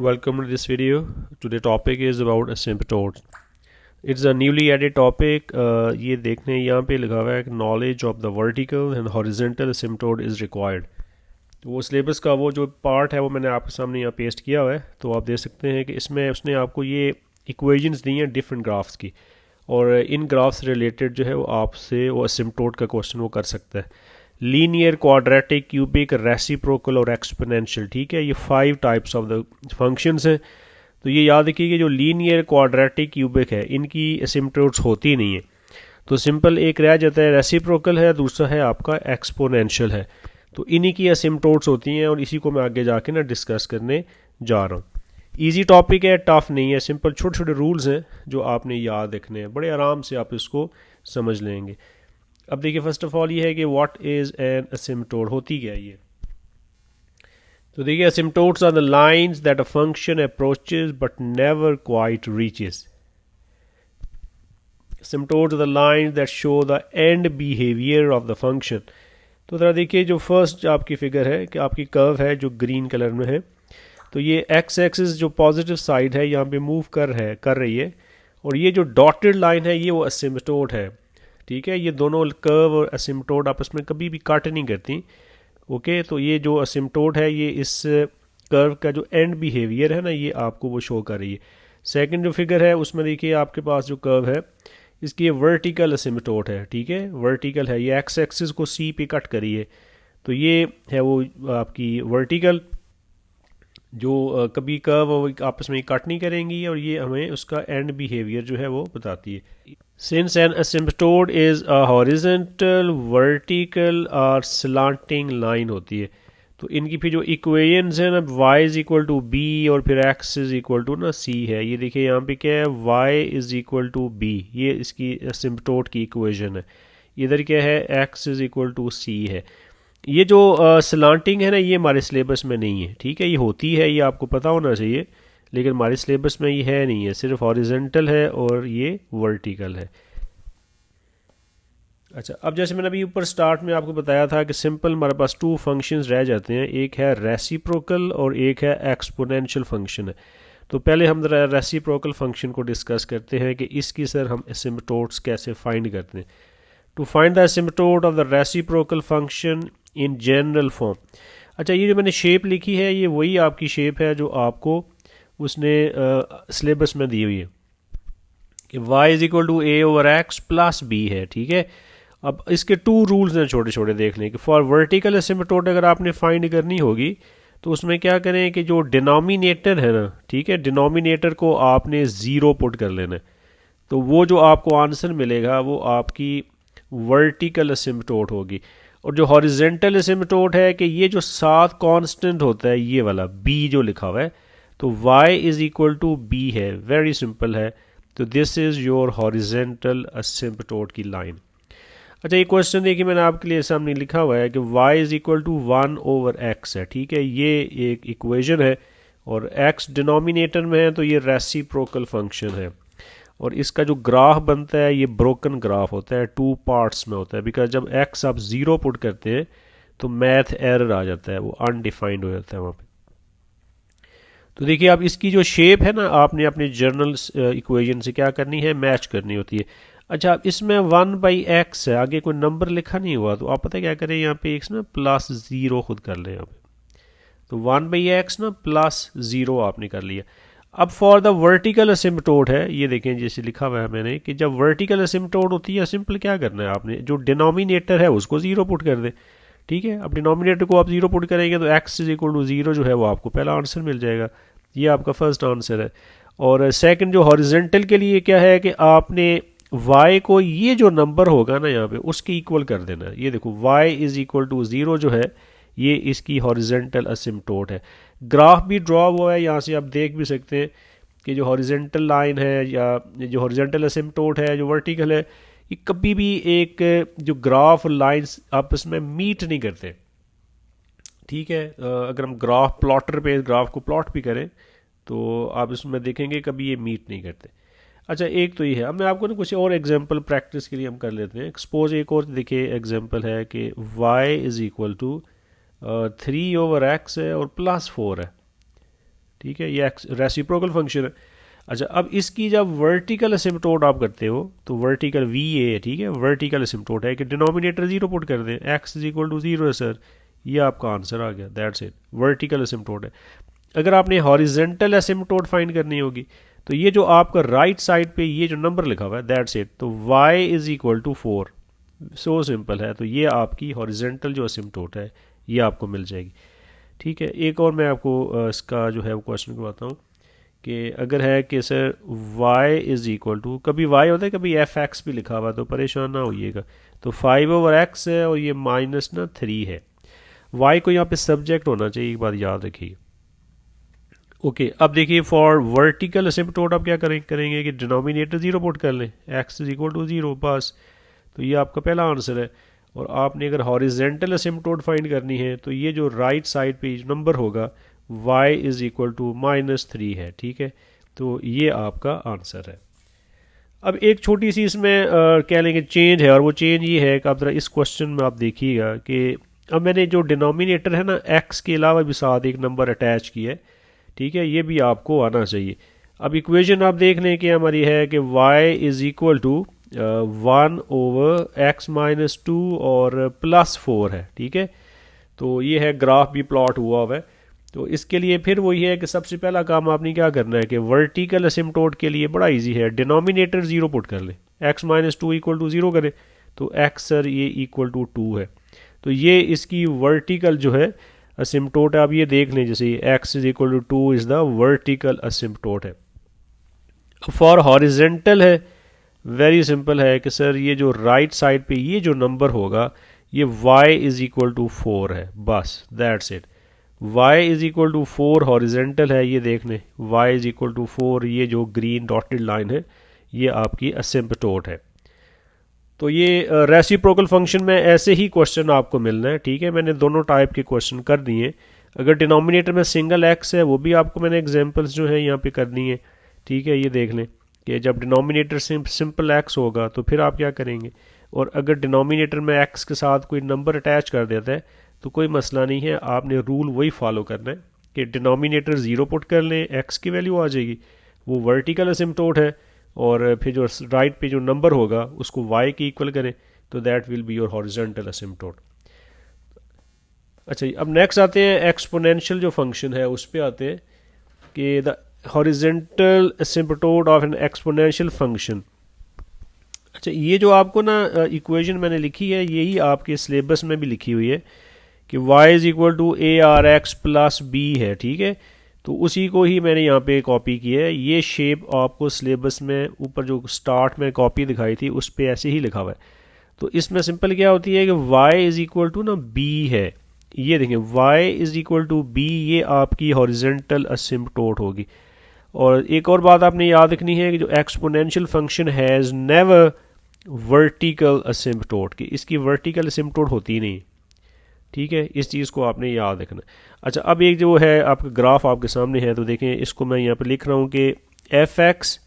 Welcome to this video. Today topic is about asymptotes. It's a newly added topic. ये देखने यहाँ पे लिखा हुआ है कि knowledge of the vertical and horizontal asymptote is required. तो वो सिलेबस का वो जो पार्ट है वो मैंने आपके सामने यहाँ पेस्ट किया हुआ है। तो आप देख सकते हैं कि इसमें उसने आपको ये इक्वेशंस दी हैं डिफरेंट ग्राफ्स की, और इन ग्राफ से रिलेटेड जो है वो आपसे वो असिम्प्टोट का क्वेश्चन वो कर सकता है। लीनियर, क्वाड्रेटिक, क्यूबिक, रेसिप्रोकल और एक्सपोनेंशियल। ठीक है, ये 5 टाइप्स ऑफ द फंक्शंस हैं। तो ये याद रखिए कि जो लीनियर, क्वाड्रेटिक, क्यूबिक है इनकी असिम्प्टोट्स होती नहीं है। तो सिंपल एक रह जाता है रेसिप्रोकल है, दूसरा है आपका एक्सपोनेंशियल है। तो इन्हीं की असिम्प्टोट्स होती हैं और इसी को मैं आगे जाके ना डिस्कस करने जा रहा हूँ। इजी टॉपिक है, टफ नहीं है, सिंपल छोटे छोटे रूल्स हैं जो आपने याद रखने हैं, बड़े आराम से आप इसको समझ लेंगे। अब देखिए, फर्स्ट ऑफ ऑल ये है कि व्हाट इज़ एन असिम्प्टोट, होती क्या है ये। तो देखिए, asymptotes are the lines that a function approaches but never quite reaches. Asymptotes are the lines that show the end behaviour of the function. तो ज़रा देखिए, जो फर्स्ट आपकी फिगर है कि आपकी कर्व है जो ग्रीन कलर में है, तो ये एक्स एक्सिस जो पॉजिटिव साइड है यहाँ पे मूव कर रही है, और ये जो डॉटेड लाइन है ये वो असिम्प्टोट है। ठीक है, ये दोनों कर्व और असिम्प्टोट आपस में कभी भी कट नहीं करती। ओके, तो ये जो असिम्प्टोट है ये इस कर्व का जो एंड बिहेवियर है ना ये आपको वो शो कर रही है। सेकंड जो फिगर है उसमें देखिए आपके पास जो कर्व है इसकी ये वर्टिकल असिम्प्टोट है। ठीक है, वर्टिकल है, ये एक्स एक्सिस को सी पे कट करी है, तो ये है वो आपकी वर्टिकल जो कभी कर्व आपस में कट नहीं करेंगी, और ये हमें उसका एंड बिहेवियर जो है वो बताती है। Since an asymptote is a horizontal, vertical और स्लांटिंग लाइन होती है, तो इनकी फिर जो इक्वेशंस है ना y is equal to B और फिर x इज इक्वल टू ना c है। ये देखिए यहाँ पे क्या है, y is equal to B, ये इसकी असिम्प्टोट की इक्वेशन है। इधर क्या है, x is equal to c है। ये जो स्लांटिंग है ना ये हमारे सिलेबस में नहीं है। ठीक है, ये होती है, ये आपको पता होना चाहिए, लेकिन हमारे सिलेबस में ये है नहीं है, सिर्फ हॉरिजॉन्टल है और ये वर्टिकल है। अच्छा, अब जैसे मैंने अभी ऊपर स्टार्ट में आपको बताया था कि सिंपल हमारे पास 2 फंक्शंस रह जाते हैं, एक है रेसिप्रोकल और एक है एक्सपोनेंशियल फंक्शन है। तो पहले हम जरा रेसिप्रोकल फंक्शन को डिस्कस करते हैं कि इसकी सर हम असिम्प्टोट्स कैसे फाइंड करते हैं। To find the asymptote of the reciprocal function in general form. अच्छा, ये जो मैंने शेप लिखी है ये वही आपकी शेप है जो आपको उसने सिलेबस में दी हुई है कि y is equal to A over X plus B है। ठीक है, अब इसके 2 रूल्स हैं छोटे छोटे देखने के। फॉर वर्टिकल असिम्प्टोट अगर आपने फाइंड करनी होगी तो उसमें क्या करें कि जो डिनोमिनेटर है ना, ठीक है, डिनोमिनेटर को आपने 0 पुट कर लेना है, तो वो जो आपको आंसर मिलेगा वो आपकी वर्टिकल असिम्प्टोट होगी। और जो हॉरिजेंटल असिम्प्टोट है कि ये जो साथ कांस्टेंट होता है ये वाला b जो लिखा हुआ है, तो y is equal to b है, वेरी सिंपल है। तो this is your horizontal asymptote की लाइन। अच्छा, ये क्वेश्चन देखिए मैंने आपके लिए सामने लिखा हुआ है कि y is equal to 1 over x है। ठीक है, ये एक इक्वेशन है और x डिनोमिनेटर में है, तो ये रेसिप्रोकल फंक्शन है, और इसका जो ग्राफ बनता है ये ब्रोकन ग्राफ होता है, 2 पार्ट्स में होता है, बिकॉज जब x आप 0 पुट करते हैं तो मैथ एरर आ जाता है, वो अनडिफाइंड हो जाता है वहाँ पे। तो देखिए, अब इसकी जो शेप है ना आपने अपने जर्नल इक्वेशन से क्या करनी है, मैच करनी होती है। अच्छा, इसमें 1/x है, आगे कोई नंबर लिखा नहीं हुआ, तो आप पता क्या करें, यहाँ पे एक ना +0 खुद कर लें यहाँ पे, तो 1/x ना +0 आपने कर लिया। अब फॉर द वर्टिकल असिम्प्टोट है, ये देखें जैसे लिखा हुआ है मैंने कि जब वर्टिकल असिम्प्टोट होती है सिंपल क्या करना है आपने, जो डिनोमिनेटर है उसको 0 पुट कर दें। ठीक है, अब डिनोमिनेटर को आप 0 पुट करेंगे तो x इज इक्वल टू 0 जो है वो आपको पहला आंसर मिल जाएगा। ये आपका फर्स्ट आंसर है। और सेकंड जो हॉरिजॉन्टल के लिए क्या है कि आपने y को ये जो नंबर होगा ना यहाँ पे उसके इक्वल कर देना है। ये देखो y इज इक्वल टू 0 जो है ये इसकी हॉरिजॉन्टल असिम्प्टोट है। ग्राफ भी ड्रॉ हुआ है, यहाँ से आप देख भी सकते हैं कि जो हॉरिजॉन्टल लाइन है या जो हॉरिजॉन्टल असिम्प्टोट है जो वर्टिकल है, ये कभी भी एक जो ग्राफ लाइंस आपस में मीट नहीं करते। ठीक है, अगर हम ग्राफ प्लॉटर पे ग्राफ को प्लॉट भी करें तो आप इसमें देखेंगे कभी ये मीट नहीं करते। अच्छा, एक तो ये है। अब मैं आपको ना कुछ और एग्जांपल प्रैक्टिस के लिए हम कर लेते हैं। एक्सपोज एक और देखिए एग्जांपल है कि y is equal to 3 over x है और +4 है। ठीक है, ये रेसिप्रोकल फंक्शन है। अच्छा, अब इसकी जब वर्टिकल असिम्पटोट आप करते हो तो वर्टिकल वी ए है, ठीक है, वर्टिकल असिम्पटोट है कि डिनोमिनेटर जीरो पुट कर दें, x is equal to zero है सर, ये आपका आंसर आ गया, दैट्स इट, वर्टिकल असिम्पटोट है। अगर आपने हॉरिजेंटल असिम्पटोट फाइंड करनी होगी तो ये जो आपका राइट साइड पे ये जो नंबर लिखा हुआ है दैट्स इट, तो y is equal to 4, so simple है। तो ये आपकी हॉरिजेंटल जो असिम्पटोट है ये आपको मिल जाएगी। ठीक है, एक और मैं आपको इसका जो है वो क्वेश्चन करवाता हूँ कि अगर है कि sir y is equal to, कभी y होता है कभी एफ एक्स भी लिखा हुआ, तो परेशान ना होइएगा। तो 5/x है और ये माइनस ना 3 है, y को यहाँ पे सब्जेक्ट होना चाहिए, एक बात याद रखिए। ओके, अब देखिए फॉर वर्टिकल असिम्पटोट आप क्या करेंगे कि डिनोमिनेटर जीरो पुट कर लें, x is equal to zero, बस। तो ये आपका पहला आंसर है। और आपने अगर हॉरिजेंटल असिम्पटोट फाइंड करनी है तो ये जो राइट साइड पे नंबर होगा y इज इक्वल टू -3 है, ठीक है, तो ये आपका आंसर है। अब एक छोटी सी इसमें कह लेंगे चेंज है, और वो चेंज ये है कि आप ज़रा इस क्वेश्चन में आप देखिएगा कि अब मैंने जो डिनोमिनेटर है ना x के अलावा भी साथ एक नंबर अटैच किया है, ठीक है, ये भी आपको आना चाहिए। अब इक्वेशन आप देख लें कि हमारी है कि y is equal to 1/x-2 और +4 है, ठीक है। तो ये है, ग्राफ भी प्लॉट हुआ है। तो इसके लिए फिर वही है कि सबसे पहला काम आपने क्या करना है कि वर्टिकल असिम्पटोट के लिए बड़ा इजी है, डिनोमिनेटर ज़ीरो पुट कर लें, x-2 इक्वल टू ज़ीरो करें तो x सर ये इक्वल टू 2 है। तो ये इसकी वर्टिकल जो है असिम्पटोट है। आप ये देख लें जैसे x is equal to 2 is the vertical asymptote है। फॉर हॉरिजेंटल है, वेरी सिंपल है कि सर ये जो राइट साइड पे ये जो नंबर होगा ये y इज इक्वल टू 4 है, बस that's it. y is equal to 4 horizontal है, ये देख लें y इज इक्वल टू 4, ये जो ग्रीन डॉटेड लाइन है ये आपकी असिम्पटोट है। तो ये रेसिप्रोकल फंक्शन में ऐसे ही क्वेश्चन आपको मिलना है, ठीक है। मैंने दोनों टाइप के क्वेश्चन कर दिए। अगर डिनोमिनेटर में सिंगल x है वो भी आपको मैंने एग्जांपल्स जो है यहाँ पे कर दी है, ठीक है। ये देख लें कि जब डिनोमिनेटर सिंपल x होगा तो फिर आप क्या करेंगे, और अगर डिनोमिनेटर में x के साथ कोई नंबर अटैच कर देता है तो कोई मसला नहीं है, आपने रूल वही फॉलो करना है कि डिनोमिनेटर ज़ीरो पुट कर लें, x की वैल्यू आ जाएगी, वो वर्टिकल असिम्पटोट है, और फिर जो राइट पे जो नंबर होगा उसको y की इक्वल करें तो that will be your horizontal asymptote. अच्छा, अब नेक्स्ट आते हैं एक्सपोनेंशियल जो फंक्शन है उस पे आते हैं कि the horizontal asymptote of an exponential function. अच्छा, ये जो आपको ना इक्वेशन मैंने लिखी है यही आपके सिलेबस में भी लिखी हुई है कि y is equal to ARX plus b है, ठीक है। तो उसी को ही मैंने यहाँ पे कॉपी किया है। ये शेप आपको सिलेबस में ऊपर जो स्टार्ट में कॉपी दिखाई थी उस पे ऐसे ही लिखा हुआ है। तो इसमें सिंपल क्या होती है कि y इज इक्वल टू ना b है, ये देखें y is equal to b, ये आपकी हॉरिजॉन्टल असिम्पटोट होगी। और एक और बात आपने याद रखनी है कि जो exponential function has never vertical asymptote, कि इसकी वर्टिकल असिम्पटोट होती नहीं, ठीक है, इस चीज़ को आपने याद रखना। अच्छा, अब एक जो है आपका ग्राफ आपके सामने है, तो देखें इसको मैं यहाँ पे लिख रहा हूँ कि f(x)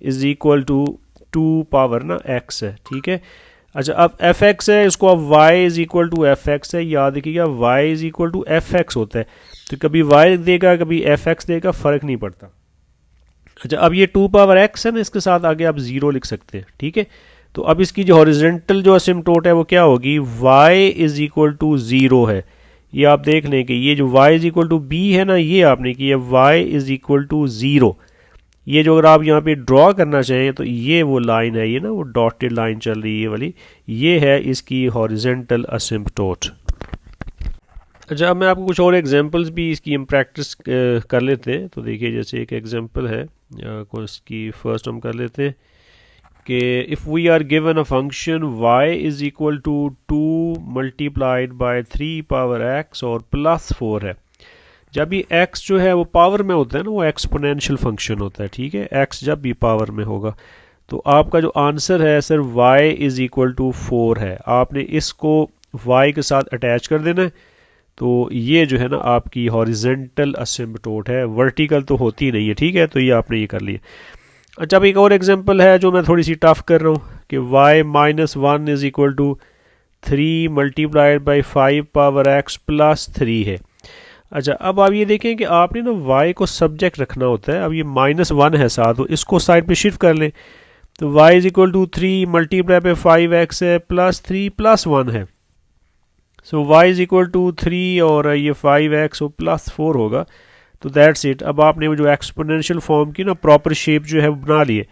is equal to 2 power ना x है, ठीक है। अच्छा, अब f(x) है, इसको अब y is equal to f(x) है, याद रखिएगा y is equal to f(x) होता है, तो कभी y देगा कभी f(x) देगा, फ़र्क नहीं पड़ता। अच्छा, अब ये 2 पावर x है ना, इसके साथ आगे आप 0 लिख सकते हैं, ठीक है। तो अब इसकी जो हॉरिजॉन्टल जो असिम्पटोट है वो क्या होगी, y इज इक्वल टू 0 है। ये आप देख लें कि ये जो y is equal to b है ना, ये आपने की है y इज इक्वल टू 0। ये जो अगर आप यहाँ पे ड्रॉ करना चाहें तो ये वो लाइन है, ये ना वो डॉटेड लाइन चल रही है वाली, ये है इसकी हॉरिजॉन्टल असिम्पटोट। अच्छा, अब मैं आपको कुछ और एग्जांपल्स भी इसकी हम प्रैक्टिस कर लेते हैं। तो देखिए जैसे एक एग्जांपल है, को इसकी फर्स्ट हम कर लेते हैं कि if we are given a function y is equal to 2 multiplied by 3 power x और +4 है। जब ये x जो है वो पावर में होता है ना, वो एक्सपोनेंशियल फंक्शन होता है, ठीक है। x जब भी पावर में होगा तो आपका जो आंसर है sir y is equal to 4 है। आपने इसको y के साथ अटैच कर देना है, तो ये जो है ना आपकी हॉरिजॉन्टल असिम्पटोट है, वर्टिकल तो होती नहीं है, ठीक है। तो ये आपने ये कर लिया। अच्छा, अब एक और एग्जांपल है जो मैं थोड़ी सी टफ कर रहा हूँ कि y-1 is equal to 3 multiplied by 5 power x plus 3 है। अच्छा, अब आप ये देखें कि आपने ना y को सब्जेक्ट रखना होता है। अब ये -1 है साथ, तो इसको साइड पे शिफ्ट कर लें। तो y is equal to 3 multiply पे 5x है प्लस 3 प्लस 1 है। So y is equal to 3 और ये 5x और प्लस 4 होगा। तो दैट्स इट। अब आपने वो जो एक्सपोनेंशियल फॉर्म की ना प्रॉपर शेप जो है बना लिए।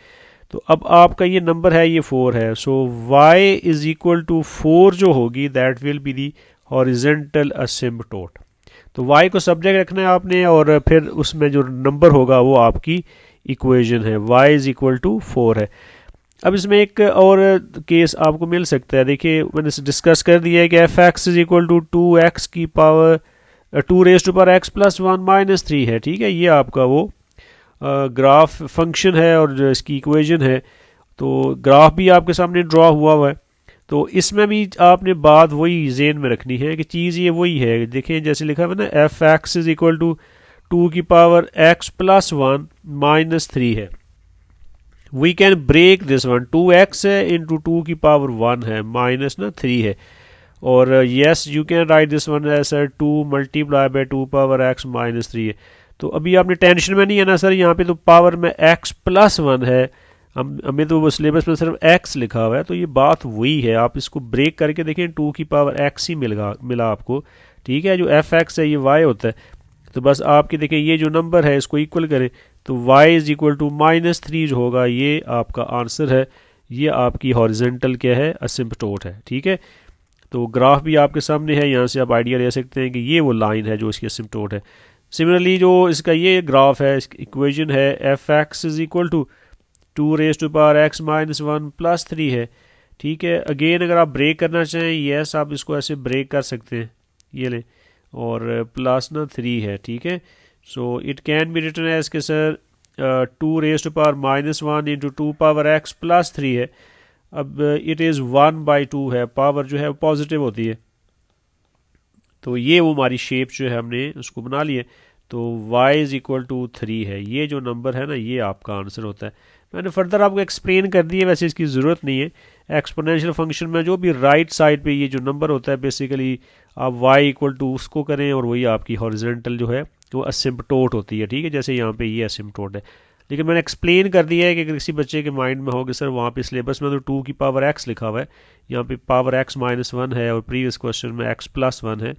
तो अब आपका ये नंबर है, ये 4 है। So y is equal to 4 जो होगी that will be the horizontal asymptote. तो y को सब्जेक्ट रखना है आपने और फिर उसमें जो नंबर होगा वो आपकी इक्वेशन है, y इज इक्वल टू 4 है। अब इसमें एक और केस आपको मिल सकता है। देखिए मैंने डिस्कस कर दिया है कि f x is equal to 2x की power 2 raise to power x plus 1 minus 3 है। ठीक है, ये आपका वो ग्राफ फंक्शन है और जो इसकी इक्वेशन है। तो ग्राफ भी आपके सामने ड्रॉ हुआ है। तो इसमें भी आपने बात वही जेन में रखनी है कि चीज़ ये वही है। देखिए जैसे लिखा हुआ है ना, f x is equal to 2 की पावर x प्लस 1 माइनस 3 है। We can break this one, 2x है इंटू 2 की पावर 1 है माइनस ना 3 है। और yes you can write this one as 2 multiply by 2 power x minus 3 है। तो अभी आपने टेंशन में नहीं है ना सर, यहाँ पे तो पावर में x प्लस 1 है, हमें तो वो सिलेबस में सिर्फ x लिखा हुआ है। तो ये बात वही है, आप इसको ब्रेक करके देखें 2 की पावर x ही मिला आपको। ठीक है, जो एफ एक्स है ये y होता है। तो बस आपके देखें ये जो नंबर है इसको इक्वल करें तो y is equal to minus 3 जो होगा ये आपका आंसर है। ये आपकी हॉरिजेंटल क्या है, असिम्पटोट है। ठीक है, तो ग्राफ भी आपके सामने है, यहाँ से आप आइडिया ले सकते हैं कि ये वो लाइन है जो इसकी असिम्पटोट है। सिमिलरली जो इसका ये ग्राफ है, इसकी इक्वेशन है f x is equal to 2 raise to power x minus 1 plus 3 है। ठीक है, अगेन अगर आप ब्रेक करना चाहें यस आप इसको ऐसे ब्रेक कर सकते हैं, ये ले, और प्लस ना 3 है। ठीक है, so it can be written as के सर 2 raise to power minus 1 into 2 power x plus 3 है। अब इट इज़ 1/2 है, पावर जो है पॉजिटिव होती है। तो ये वो हमारी शेप जो है हमने उसको बना ली है। तो y इज इक्वल टू 3 है, ये जो नंबर है ना ये आपका आंसर होता है। मैंने फर्दर आपको एक्सप्लेन कर दी है, वैसे इसकी ज़रूरत नहीं है। एक्सपोनेंशियल फंक्शन में जो भी राइट साइड पे ये जो नंबर होता है बेसिकली आप y इक्वल टू उसको करें और वही आपकी हॉरिजेंटल जो है वो असिम्पटोट होती है। ठीक है, जैसे यहाँ पे ये असिम्पटोट है। लेकिन मैंने एक्सप्लेन कर दिया है कि किसी बच्चे के माइंड में हो कि सर वहाँ पे सिलेबस में तो 2 की पावर x लिखा हुआ है, यहाँ पे पावर x माइनस 1 है और प्रीवियस क्वेश्चन में x प्लस 1 है,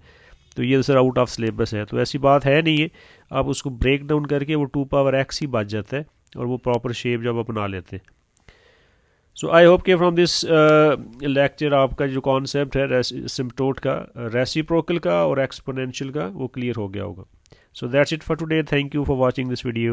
तो ये सर आउट ऑफ सिलेबस है। तो ऐसी बात है नहीं है, आप उसको ब्रेक डाउन करके वो 2 पावर x ही बच जाता है और वो प्रॉपर शेप जब अपना लेते हैं। सो आई होप कि फ्रॉम दिस लेक्चर आपका जो कॉन्सेप्ट है असिम्पटोट का, रेसिप्रोकल का और एक्सपोनेंशियल का वो क्लियर हो गया होगा। So that's it for today, thank you for watching this video.